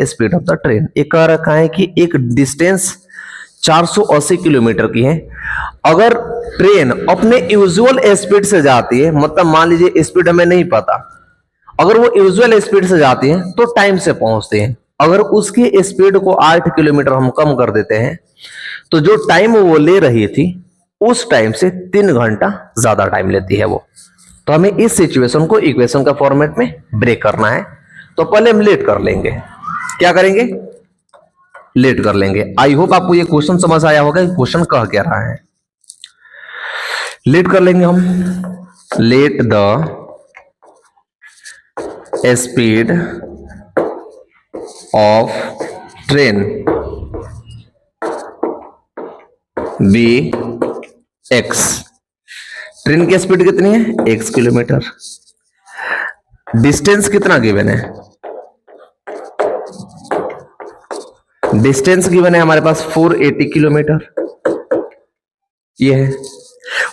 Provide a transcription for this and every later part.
Speed of the train. ये कह रखा है कि एक डिस्टेंस 480 किलोमीटर की है, अगर ट्रेन अपने यूजुअल स्पीड से जाती है, मतलब मान लीजिए स्पीड हमें नहीं पता, अगर वो यूजुअल स्पीड से जाती है तो टाइम से पहुंचते हैं। अगर उसकी स्पीड को 8 किलोमीटर हम कम कर देते हैं तो जो टाइम वो ले रही थी उस टाइम से 3 घंटा ज्यादा टाइम लेती है वो। तो हमें इस सिचुएशन को इक्वेशन का फॉर्मेट में ब्रेक करना है। तो पहले हम लेट कर लेंगे। क्या करेंगे? लेट कर लेंगे। आई होप आपको ये क्वेश्चन समझ आया होगा कि क्वेश्चन कह क्या रहा है। लेट कर लेंगे हम। Let the speed of train be X. Train की स्पीड कितनी है? x kilometre. डिस्टेंस कितना गिवन है? डिस्टेंस गिवन है हमारे पास 480 किलोमीटर। ये है,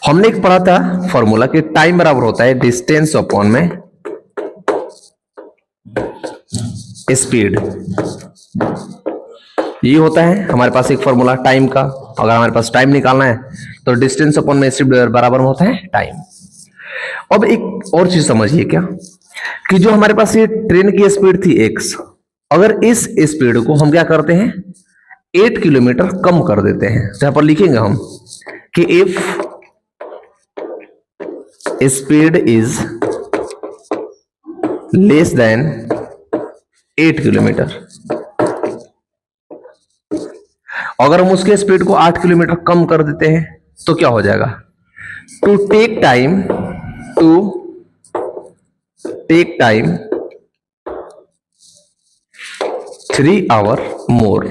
हमने एक पढ़ा था फॉर्मूला कि टाइम बराबर होता है डिस्टेंस अपॉन में स्पीड। ये होता है हमारे पास एक फॉर्मूला टाइम का। अगर हमारे पास टाइम निकालना है तो डिस्टेंस अपॉन में स्पीड बराबर होता है टाइम। अब एक और चीज समझिए क्या, कि जो हमारे पास ये ट्रेन की स्पीड थी x, अगर इस स्पीड को हम क्या करते हैं 8 किलोमीटर कम कर देते हैं, जहां पर लिखेंगे हम कि if speed is less than 8 kilometre, अगर हम उसके स्पीड को 8 किलोमीटर कम कर देते हैं तो क्या हो जाएगा? टू टेक टाइम 3 आवर मोर।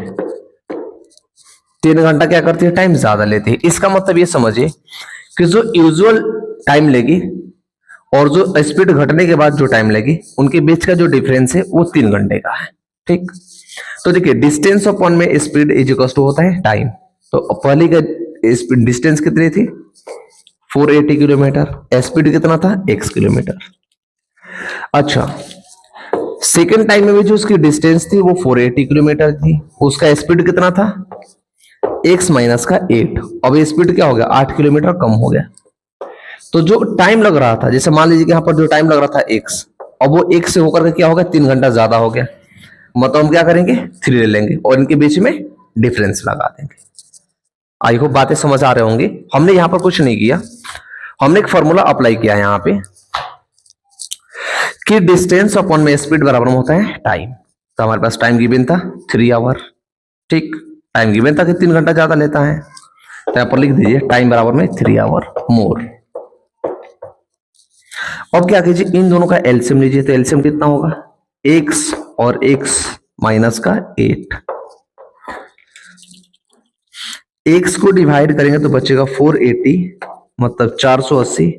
3 घंटा क्या करती है? टाइम ज्यादा लेती है। इसका मतलब ये समझिए कि जो यूजुअल टाइम लेगी और जो स्पीड घटने के बाद जो टाइम लेगी, उनके बीच का जो डिफरेंस है वो 3 घंटे का है। ठीक, तो देखिए डिस्टेंस अपॉन में स्पीड इज इक्वल टू होता है टाइम। तो पहली का स्पीड डिस्टेंस कितनी थी? 480 किलोमीटर। स्पीड कितना था? x kilometre. अच्छा, सेकेंड टाइम में भी जो उसकी डिस्टेंस थी वो 480 किलोमीटर थी, उसका स्पीड कितना था? x माइनस का 8। अब ये स्पीड क्या हो गया? 8 किलोमीटर कम हो गया। तो जो टाइम लग रहा था, जैसे मान लीजिए कि यहाँ पर जो टाइम लग रहा था x, अब वो x से होकर के क्या हो गया? 3 घंटा ज्यादा हो गया। मतलब हम क्या करेंगे 3 ले लेंगे और इनके बीच में डिफरेंस लगा देंगे। आई होप बातें समझ आ रहे होंगे। हमने यहां पर कुछ नहीं किया, हमने एक फॉर्मूला अप्लाई किया यहां पे कि डिस्टेंस अपॉन में स्पीड बराबर होता है टाइम। तो हमारे पास टाइम गिवन था 3 आवर। ठीक, टाइम गिवन था कि 3 घंटा ज्यादा लेता है, तो यहां पर लिख दीजिए टाइम बराबर में 3 आवर मोर। अब क्या कीजिए, इन दोनों का एलसीएम लीजिए। तो एलसीएम कितना होगा? x और x माइनस का 8। x को डिवाइड करेंगे तो बचेगा 480, मतलब 480,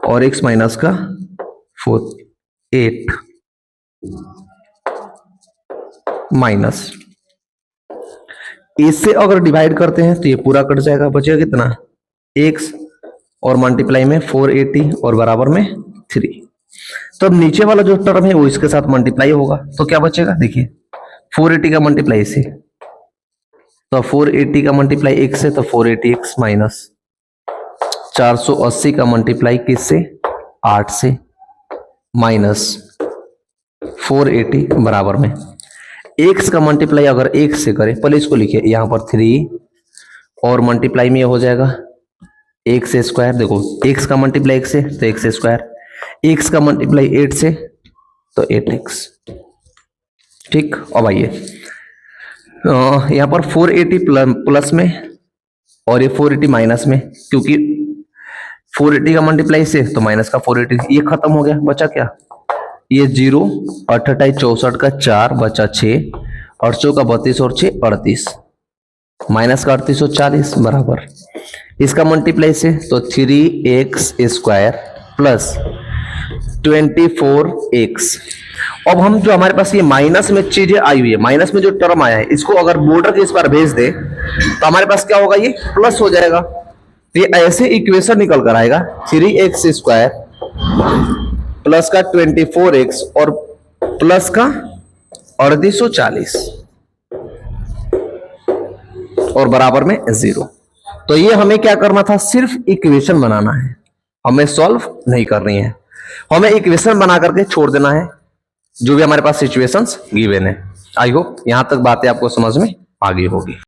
और x माइनस का 8 माइनस, इससे अगर डिवाइड करते हैं तो ये पूरा कट जाएगा। बचेगा कितना? x और मल्टीप्लाई में 480 और बराबर में 3। तो अब नीचे वाला जो टर्म है वो इसके साथ मल्टीप्लाई होगा, तो क्या बचेगा? देखिए 480 का मल्टीप्लाई से, तो 480 का मल्टीप्लाई x से, तो 480x माइनस 480 का मल्टीप्लाई किससे? 8 से, माइनस 480 बराबर में x का मल्टीप्लाई अगर 1 से करें, पहले इसको लिखिए यहां पर 3 और मल्टीप्लाई में हो जाएगा x स्क्वायर। देखो x का मल्टीप्लाई 1 से तो x स्क्वायर, x का मल्टीप्लाई 8 से तो 8x। ठीक, अब आइए यहां पर 480 प्लस में और ये 480 माइनस में, क्योंकि 480 का मल्टीप्लाई से तो माइनस का 480, ये खत्म हो गया। बचा क्या? ये 0, 28 64 का 4 बचा 6, 8 का 32 और 6 38, माइनस का 38 और 40 बराबर इसका मल्टीप्लाई से तो 3x स्क्वायर प्लस 24x। अब हम जो हमारे पास ये माइनस में चीजें आई हुई है, माइनस में जो टर्म आया है, इसको अगर बॉर्डर के इस पर भेज दे तो हमारे पास क्या होगा? ये प्लस हो जाएगा। तो ये ऐसे इक्वेशन निकल कर आएगा 3x स्क्वायर प्लस का 24x और प्लस का 3840 और बराबर में 0। तो ये हमें क्या करना था, सिर्फ इक्वेशन बनाना है, हमें सॉल्व नहीं करनी है। हमें इक्वेशन बना करके छोड़ देना है जो भी हमारे पास सिचुएशंस गिवन है। आई होप यहां तक बातें आपको समझ में आ गई होगी।